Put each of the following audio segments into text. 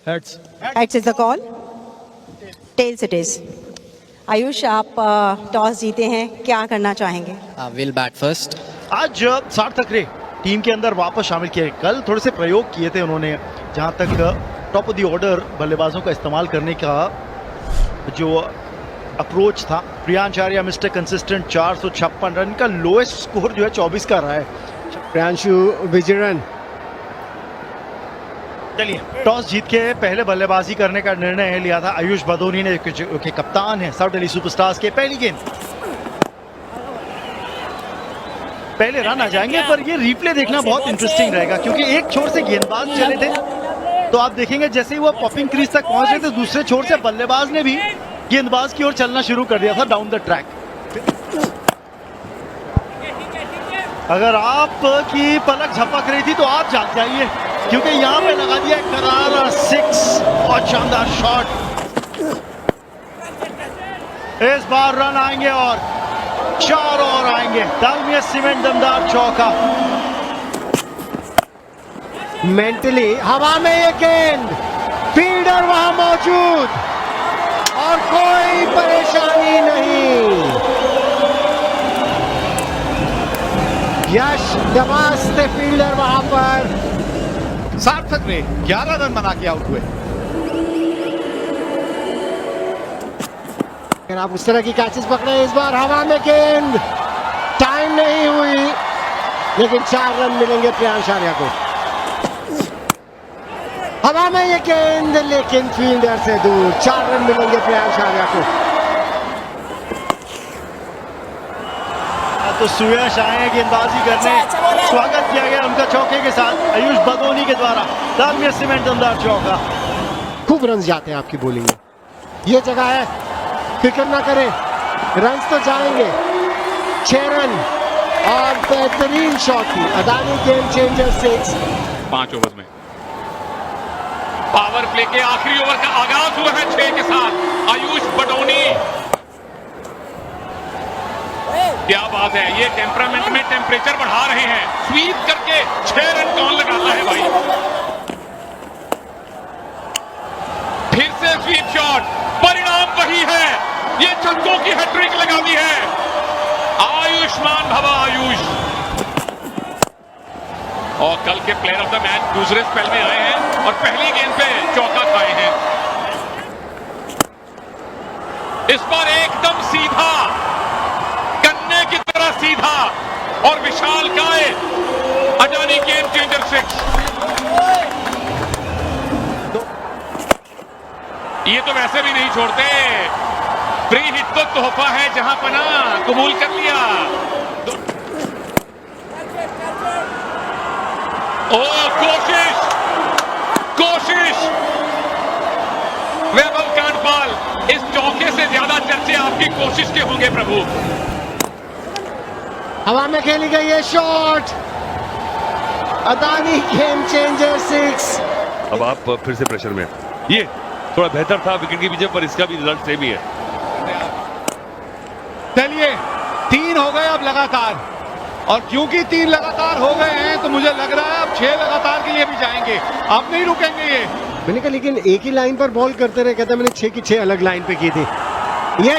Heads. Heads is the call, tails it is. Ayush, आप toss जीते हैं, क्या करना चाहेंगे? Will bat first. आज सार्थक रे टीम के अंदर वापस शामिल किए। कल थोड़े से प्रयोग किए थे उन्होंने, जहां तक टॉप ऑफ द ऑर्डर बल्लेबाजों का इस्तेमाल करने का जो अप्रोच था। प्रियांचार्य मिस्टर कंसिस्टेंट 456 रन का लोएस्ट स्कोर जो है 24 का रहा है। प्रियांशु विजयन। चलिए, टॉस जीत के पहले बल्लेबाजी करने का निर्णय लिया था आयुष बदोनी ने, के कप्तान है साउथ दिल्ली सुपरस्टार्स के। पहली गेंद पहले रन आ जाएंगे, पर ये रिप्ले देखना बहुत इंटरेस्टिंग रहेगा क्योंकि एक छोर से गेंदबाज चले थे, तो आप देखेंगे जैसे ही वो पॉपिंग क्रीज तक पहुंच रहे थे, दूसरे छोर से बल्लेबाज ने भी गेंदबाज की ओर चलना शुरू कर दिया था डाउन द ट्रैक। अगर आपकी पलक झपक रही थी तो आप जाग जाइए, क्योंकि यहाँ पे लगा दिया करारा 6 और शानदार शॉट। इस बार रन आएंगे और 4 और आएंगे। दालमिया सीमेंट दमदार चौका। मेंटली हवा में ये गेंद, फील्डर वहां मौजूद और कोई परेशानी नहीं। यश दमास्ते फील्डर वहां पर। सार्थक ने 11 रन बना के आउट हुए। अगर आप उस तरह की कैचेस पकड़े, इस बार हवा में गेंद, टाइम नहीं हुई, लेकिन 4 रन मिलेंगे प्रियांचार्य को। हवा में ये गेंद, लेकिन फील्डर से दूर। 4 रन मिलेंगे प्रियांचार्य को। तो सुयश आए गेंदबाजी करने, स्वागत किया गया उनका चौके के साथ आयुष बदोनी के द्वारा। दालमिया सीमेंट दमदार चौका। खूब रन जाते हैं आपकी बॉलिंग में। ये जगह है, फिक्र ना करें, रन तो जाएंगे। 6 रन और बेहतरीन शॉट थी अदानी। Game changer 6। 5 ओवर में पावर प्ले के आखिरी ओवर का आगाज हुआ है 6 के साथ। आयुष बडोनी, क्या बात है, ये टेम्परामेंट में टेम्परेचर बढ़ा रहे हैं। स्वीप करके 6 रन कौन लगाता है भाई। फिर से स्वीप शॉट, परिणाम वही है, ये छक्कों की हैट्रिक लगा दी है। आयुष्मान भवा आयुष। और कल के प्लेयर ऑफ द मैच दूसरे स्पेल में आए हैं और पहली गेंद पे चौका खाए हैं। इस पर एकदम सीधा, कन्ने की तरह सीधा और विशाल काय। Adani game changer 6। ये तो वैसे भी नहीं छोड़ते। फ्री हिट तो तोहफा है, जहां पना कबूल कर लिया। ओ कोशिश, कोशिश। वैभव कांडपाल, इस चौके से ज्यादा चर्चे आपकी कोशिश के होंगे प्रभु। हवा में खेली गई है शॉट, अदानी गेम चेंजर 6। अब आप फिर से प्रेशर में। ये थोड़ा बेहतर था विकेट के पीछे, पर इसका भी रिजल्ट सेम ही है। चलिए, 3 हो गए अब लगातार, और क्योंकि 3 लगातार हो गए हैं तो मुझे लग रहा है अब 6 लगातार के लिए भी जाएंगे। अब नहीं रुकेंगे ये। मैंने कहा लेकिन एक ही लाइन पर बॉल करते रहे, कहता मैंने 6 की 6 अलग लाइन पे की थी। ये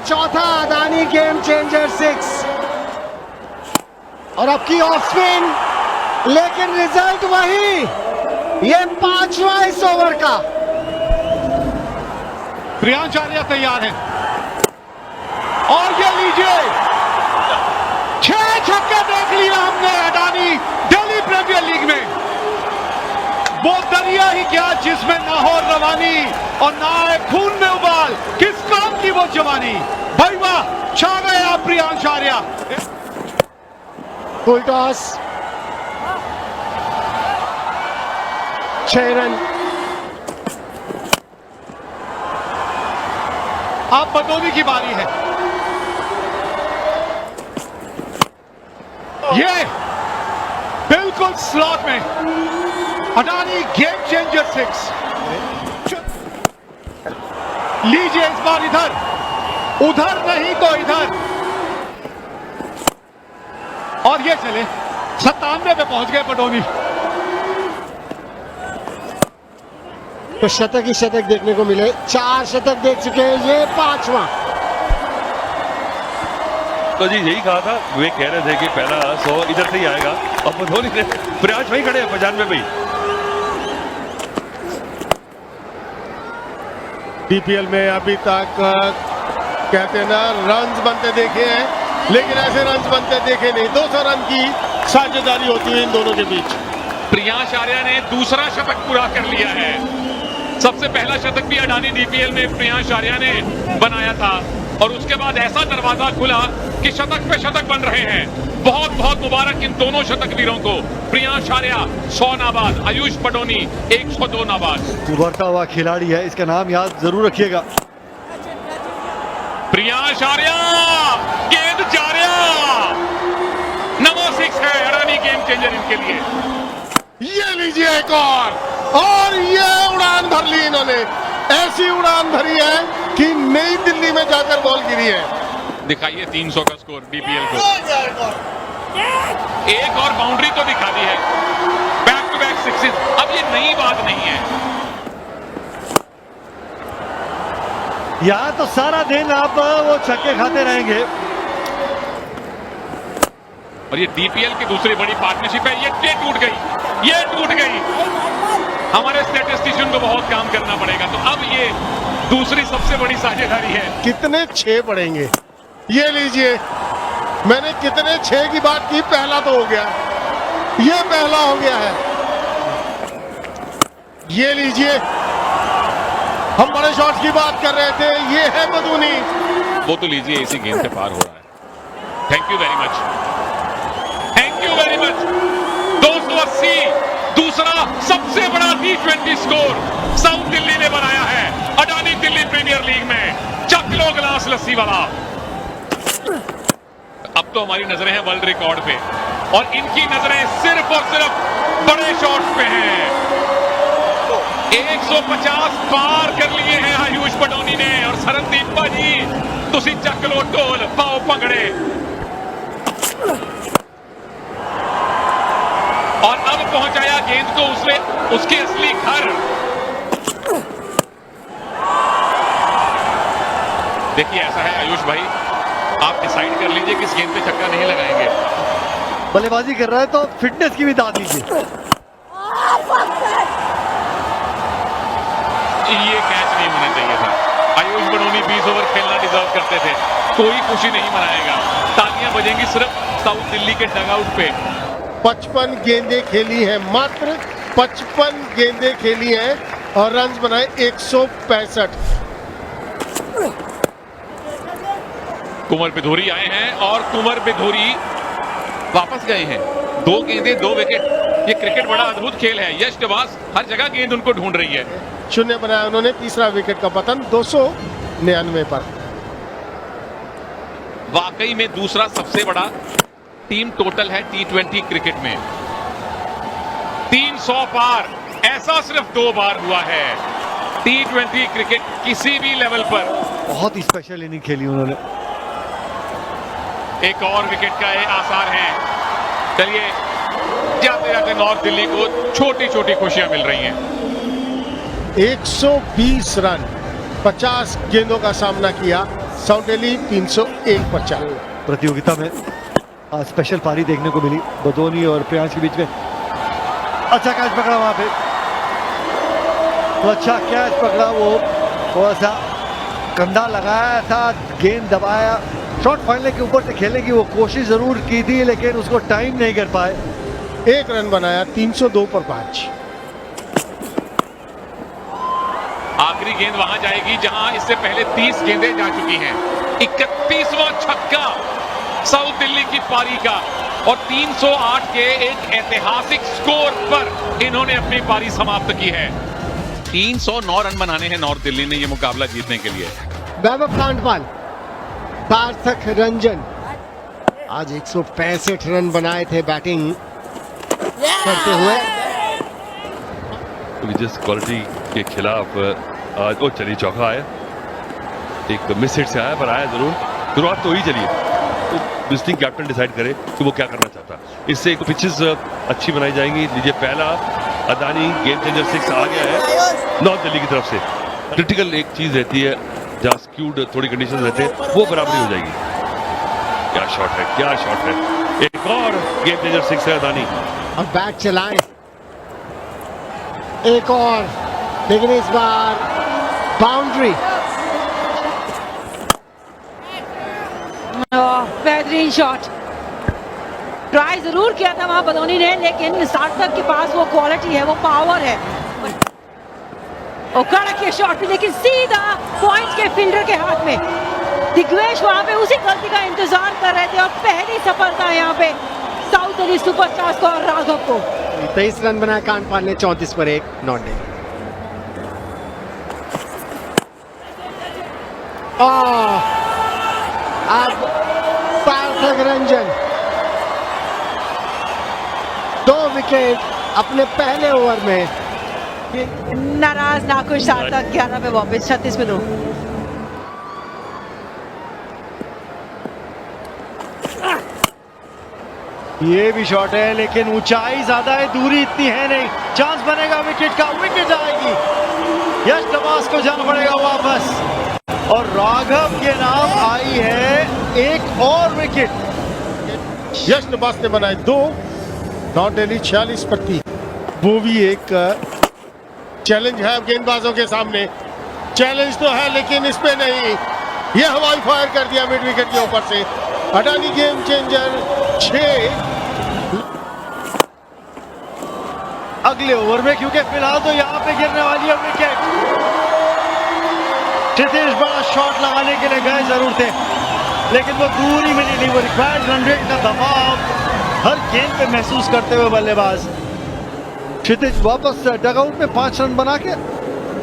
चौथा अदानी गेम चेंजर 6। और अब की ऑफ स्पिन, लेकिन रिजल्ट वही। ये 5वां इस ओवर का। प्रियांचार्य तैयार है और ये लीजिए 6 छक्के देख लिया हमने अडानी दिल्ली प्रीमियर लीग में। वो दरिया ही क्या जिसमें ना हो रवानी और ना आए खून में उबाल, किस काम की वो जवानी। भाई वाह, छा गए आप प्रियांचार्य। Full toss, 6 run. अब बदोनी की बारी है। ये बिल्कुल स्लॉट में अडानी गेम चेंजर 6। लीजिए इस बार इधर, उधर नहीं तो इधर। और ये चले 97 पे पहुंच गए बडोनी। तो शतक ही शतक देखने को मिले। 4 शतक देख चुके हैं, ये 5वां। तो जी यही कहा था, वे कह रहे थे कि पहला 100 इधर से ही आएगा। अब धोनी ने प्रयास वही खड़े हैं 95 में। डीपीएल में अभी तक कहते हैं ना रन्स बनते देखे हैं, लेकिन ऐसे रन्स बनते देखे नहीं। 200 रन की साझेदारी होती है इन दोनों के बीच। प्रियांश आर्या ने दूसरा शतक पूरा कर लिया है। सबसे पहला शतक भी अडानी डीपीएल में प्रियांश आर्या ने बनाया था और उसके बाद ऐसा दरवाजा खुला कि शतक पे शतक बन रहे हैं। बहुत बहुत मुबारक इन दोनों शतक वीरों को। प्रियांश आर्या 100 नाबाद, आयुष पटोनी 102 नाबाद। उभरता हुआ खिलाड़ी है, इसका नाम याद जरूर रखिएगा। प्रियांश आर्या, गेंद जार्या, नंबर 6 है अडानी गेम चेंजर इनके लिए। ये लीजिए एक और ये उड़ान भर ली इन्होंने। ऐसी उड़ान भरी है कि नई दिल्ली में जाकर बॉल गिरी है। दिखाइए 300 का स्कोर डीपीएल को। एक और बाउंड्री तो दिखा दी है, बैक टू बैक सिक्सेस। अब ये नई बात नहीं है। यहाँ तो सारा दिन आप वो छक्के खाते रहेंगे। और ये डीपीएल की दूसरी बड़ी पार्टनरशिप है। ये टूट गई, ये टूट गई। हमारे स्टैटिस्टिशियन को बहुत काम करना पड़ेगा। तो अब ये दूसरी सबसे बड़ी साझेदारी है। कितने 6 पड़ेंगे? ये लीजिए, मैंने कितने 6 की बात की, पहला तो हो गया, ये पहला हो गया है। ये लीजिए, हम बड़े शॉट्स की बात कर रहे थे, ये है बदूनी। वो तो लीजिए, इसी गेंद से पार हो रहा है। Thank you very much, thank you very much. 280 दूसरा सबसे बड़ा T20 स्कोर साउथ दिल्ली ने बनाया है अडानी दिल्ली प्रीमियर लीग में। चक लो गिलास लस्सी वाला। अब तो हमारी नजरें हैं वर्ल्ड रिकॉर्ड पे और इनकी नजरें सिर्फ और सिर्फ बड़े शॉट्स पे हैं। 150 पार कर लिए हैं आयुष पटोनी ने। और सरनदीप भाजी, तुसी चक लो ढोल, पाओ भंगड़े। और अब पहुंचाया गेंद को उसके असली घर। देखिए ऐसा है आयुष भाई, आप डिसाइड कर लीजिए किस गेंद पे छक्का नहीं लगाएंगे। बल्लेबाजी कर रहा है तो फिटनेस की भी दाद दीजिए। ये कैच नहीं होना चाहिए था। आयुष पटोनी 20 ओवर खेलना डिजर्व करते थे। कोई खुशी नहीं मनाएगा, तालियां बजेंगी सिर्फ साउथ दिल्ली के डगआउट पे। 55 गेंदें खेली हैं, मात्र 55 गेंदें खेली हैं और रन बनाए 165। कुंवर बिधूरी आए हैं और कुंवर बिधूरी वापस गए हैं। 2 गेंदें 2 विकेट। ये क्रिकेट बड़ा अद्भुत खेल है। यश निवास हर जगह गेंद उनको ढूंढ रही है। 0 बनाया उन्होंने, तीसरा विकेट का पतन 299 पर। वाकई में दूसरा सबसे बड़ा टीम टोटल है T20 क्रिकेट में। 300 पार ऐसा सिर्फ 2 बार हुआ है T20 क्रिकेट किसी भी लेवल पर। बहुत ही स्पेशल इनिंग खेली उन्होंने। एक और विकेट का ये आसार है। चलिए जाते जाते नॉर्थ दिल्ली को छोटी छोटी खुशियां मिल रही हैं। 120 रन 50 गेंदों का सामना किया साउथ दिल्ली, 301 पर चल। प्रतियोगिता में स्पेशल पारी देखने को मिली बदोनी और प्रियांश के बीच में। अच्छा कैच पकड़ा वहां पे, तो अच्छा कैच पकड़ा। वो थोड़ा सा कंधा लगाया था, गेंद दबाया। शॉट फाइनल के ऊपर से खेलने की वो कोशिश जरूर की थी, लेकिन उसको टाइम नहीं कर पाए। 1 रन बनाया, 302 पर 5। आखिरी गेंद वहां जाएगी जहां इससे पहले 30 गेंदें जा चुकी हैं। 31वां छक्का साउथ दिल्ली की पारी का और 308 के एक ऐतिहासिक स्कोर पर इन्होंने अपनी पारी समाप्त की है। 309 रन बनाने हैं नॉर्थ दिल्ली ने ये मुकाबला जीतने के लिए। वैभव कांडपाल, सार्थक रंजन आज 165 रन बनाए थे बैटिंग करते हुए। जिस क्वालिटी के खिलाफ आज वो चली चौका आया, एक मिस हिट से आया पर आया जरूर। शुरुआत तो ही चलिए, तो विजिटिंग कैप्टन डिसाइड करे कि वो क्या करना चाहता। इससे एक पिचेस अच्छी बनाई जाएंगी। लीजिए पहला अदानी गेम चेंजर 6 आ गया है नॉर्थ दिल्ली की तरफ से। क्रिटिकल एक चीज रहती है जहां स्क्यूड थोड़ी कंडीशन रहते हैं, वो बराबरी हो जाएगी। क्या शॉट है, क्या शॉट है। एक और गेम चेंजर 6 है अदानी। अब बैट चलाएं, एक और, लेकिन इस बार बाउंड्री। बेहतरीन शॉट। ट्राई जरूर किया था वहां बदौनी ने, लेकिन सार्थक के पास वो क्वालिटी है, वो पावर है। और कड़क ये शॉट भी, लेकिन सीधा पॉइंट के फील्डर के हाथ में। दिग्वेश वहां पे उसी गलती का इंतजार कर रहे थे और पहली सफलता यहाँ पे साउथ दिल्ली सुपरस्टार्स को और राघव को। 23 रन बनाया कांडपाल ने, 34 पर 1 नॉट डे। अब सार्थक रंजन 2 विकेट अपने पहले ओवर में। नाराज नाखुश सार्थक 11 पे वापस, 36 पे 2। ये भी शॉट है, लेकिन ऊंचाई ज्यादा है, दूरी इतनी है नहीं। चांस बनेगा विकेट का, विकेट आएगी। यश नवाज को जाना पड़ेगा वापस और राघव के नाम आई है एक और विकेट। यश नवाज ने बनाए 2, नॉर्थ दिल्ली 46 पर 3। वो भी एक चैलेंज है गेंदबाजों के सामने। चैलेंज तो है लेकिन इस पे नहीं, ये हवाई फायर कर दिया मिड विकेट के ऊपर से। अडानी गेम चेंजर 6 अगले ओवर में, क्योंकि फिलहाल तो यहाँ पे गिरने वाली है विकेट। क्षितिज बड़ा शॉट लगाने के लिए गए जरूर थे, लेकिन वो दूरी मिली नहीं। वो रिक्वायर्ड रन रेट का दबाव हर गेंद पे महसूस करते हुए बल्लेबाज क्षितिज वापस डगआउट में 5 रन बना के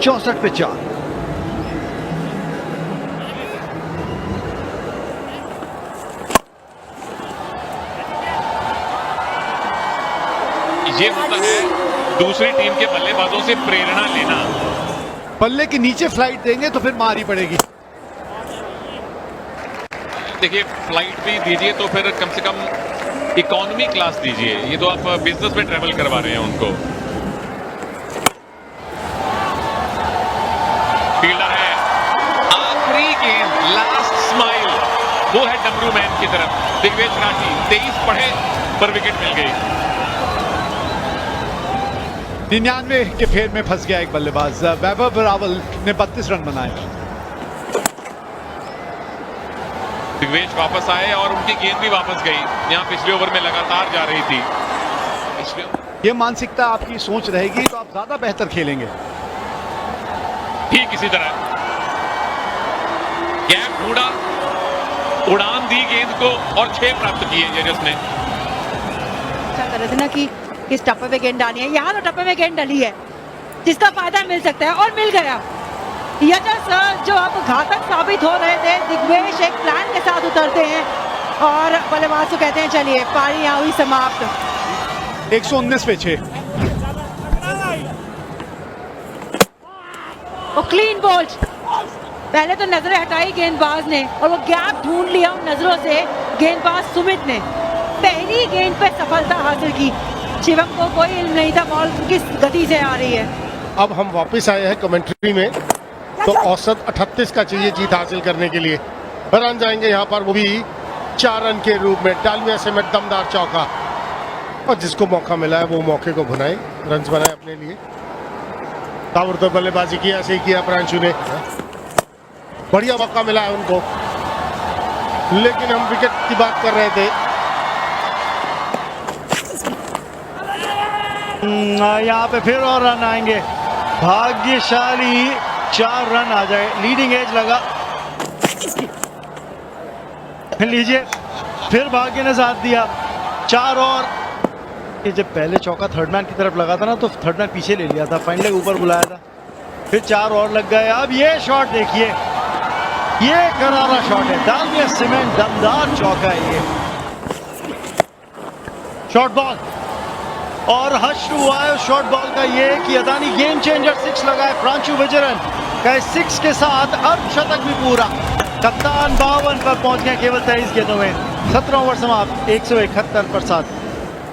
64 पे 4। ये होता है दूसरी टीम के बल्लेबाजों से प्रेरणा लेना। पल्ले के नीचे फ्लाइट देंगे तो फिर मार ही पड़ेगी। देखिए फ्लाइट भी दीजिए तो फिर कम से कम इकोनॉमी क्लास दीजिए। ये तो आप बिजनेस में ट्रेवल करवा रहे हैं उनको। फील्डर है, आखिरी गेंद, लास्ट स्माइल, वो है डमरू मैन की तरफ। दिग्वेश राठी 23 पढ़े पर विकेट मिल गई। 99 के फेर में फंस गया एक बल्लेबाज। वैभव रावल ने 32 रन बनाए। दिग्वेश वापस आए और उनकी गेंद भी वापस गई। यहाँ पिछले ओवर में लगातार जा रही थी। ये मानसिकता आपकी सोच रहेगी तो आप ज्यादा बेहतर खेलेंगे। ठीक इसी तरह गैप ढूंढा, उड़ान दी गेंद को और 6 प्राप्त किए यजस ने। अच्छा कर रहे थे ना कि किस टप्पे पे गेंद डाली है। यहाँ तो टप्पे में गेंद डली है जिसका फायदा मिल सकता है और मिल गया। यजस जो अब घातक साबित हो रहे थे, दिग्वेश एक प्लान के साथ उतरते हैं और बल्लेबाज को कहते हैं चलिए पारी यहाँ हुई समाप्त। 119 पे 6। वो क्लीन बोल्ड, पहले तो नजरें हटाई गेंदबाज ने और वो गैप ढूंढ लिया उन नजरों से गेंदबाज सुमित ने। पहली गेंद पे सफलता हासिल की। शिवम को कोई इल्म नहीं था बॉल किस गति से आ रही है। अब हम वापस आए हैं कमेंट्री में, तो औसत 38 का चाहिए जीत हासिल करने के लिए। रन जाएंगे यहाँ पर, वो भी 4 रन के रूप में। डालमिया से में दमदार चौका, और जिसको मौका मिला है वो मौके को भुनाए, रन बनाए अपने लिए। ताबड़तोड़ बल्लेबाजी की, ऐसे ही किया प्रांशु ने। बढ़िया मौका मिला है उनको, लेकिन हम विकेट की बात कर रहे थे। यहाँ पे फिर और रन आएंगे। भाग्यशाली 4 रन आ जाए। लीडिंग एज लगा, लीजिए फिर भाग्य ने साथ दिया। 4 और। ये जब पहले चौका थर्ड मैन की तरफ लगा था ना, तो थर्ड मैन पीछे ले लिया था, फाइनल ऊपर बुलाया था, फिर 4 और लग गए। अब ये शॉट देखिए, ये करारा शॉट है। डालमिया सीमेंट दमदार चौका है ये। शॉर्ट बॉल और हर्ष हुआ है शॉर्ट बॉल का ये कि अदानी गेम चेंजर 6 लगा है। प्रांशु विजयन का 6 के साथ अर्धशतक भी पूरा। कप्तान 52 पर पहुंच गए केवल 23 गेंदों में। 17 ओवर समाप्त, 171 पर 7।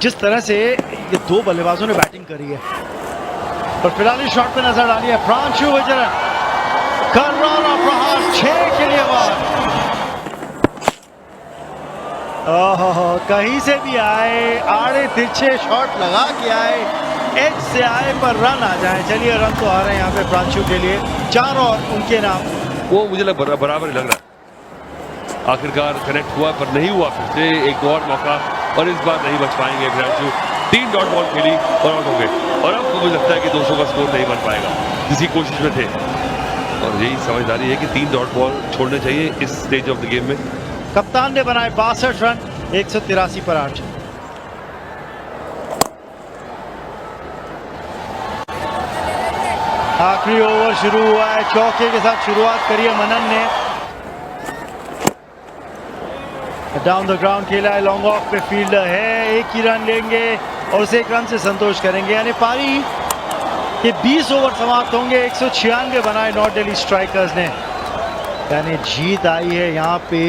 जिस तरह से ये 2 बल्लेबाजों ने बैटिंग करी है, और फिलहाल शॉट पे नजर डाली है प्रांशु विजयन, करारा प्रहार 6 के लिए बाहर। ओहो, कहीं से भी आए, आड़े तिरछे शॉट लगा के आए, एज से आए पर रन आ जाए। चलिए रन तो आ रहे हैं यहाँ पे प्रांशु के लिए, 4 और उनके नाम। वो मुझे बराबर ही लग रहा है, आखिरकार कनेक्ट हुआ पर नहीं हुआ। फिर से एक और मौका और इस बार नहीं बच पाएंगे प्रांशु। 3 डॉट बॉल खेली और आउट हो गए, और अब मुझे लगता है कि 200 का स्कोर नहीं बन पाएगा, किसी कोशिश में थे। और यही समझदारी है कि 3 डॉट बॉल छोड़ने चाहिए इस स्टेज ऑफ द गेम में। कप्तान ने बनाए 62 रन 183 पर 8। आखिरी ओवर शुरू हुआ है, चौके के साथ शुरुआत करी है मनन ने। डाउन द ग्राउंड खेला है, लॉन्ग ऑफ पे फील्डर है, एक ही रन लेंगे और उसे 1 रन से संतोष करेंगे। यानी पारी के 20 ओवर समाप्त होंगे। 196 बनाए नॉर्थ दिल्ली स्ट्राइकर्स ने, यानी जीत आई है यहाँ पे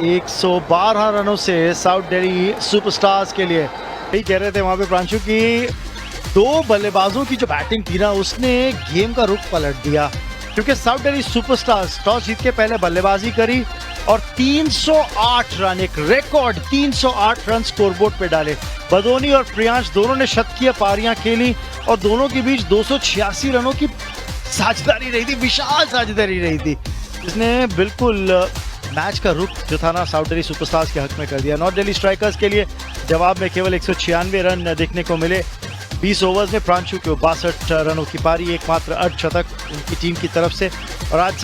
112 रनों से साउथ दिल्ली सुपरस्टार्स के लिए। यही कह रहे थे वहां पे प्रांशु की 2 बल्लेबाजों की जो बैटिंग थी ना, उसने गेम का रुख पलट दिया, क्योंकि साउथ दिल्ली सुपरस्टार्स टॉस जीत के पहले बल्लेबाजी करी और 308 रन, एक रिकॉर्ड 308 रन स्कोरबोर्ड पे डाले। बदोनी और प्रियांश दोनों ने शतकीय पारियां खेली और दोनों के बीच 286 रनों की साझेदारी रही थी, विशाल साझेदारी रही थी, जिसने बिल्कुल मैच का रुख जो था ना साउथ दिल्ली सुपरस्टार्स के हक में कर दिया। नॉर्थ दिल्ली स्ट्राइकर्स के लिए जवाब में केवल 196 रन देखने को मिले। 20 ओवर्स में प्रांशु को 62 रनों की पारी, एकमात्र अर्धशतक उनकी टीम की तरफ से। और आज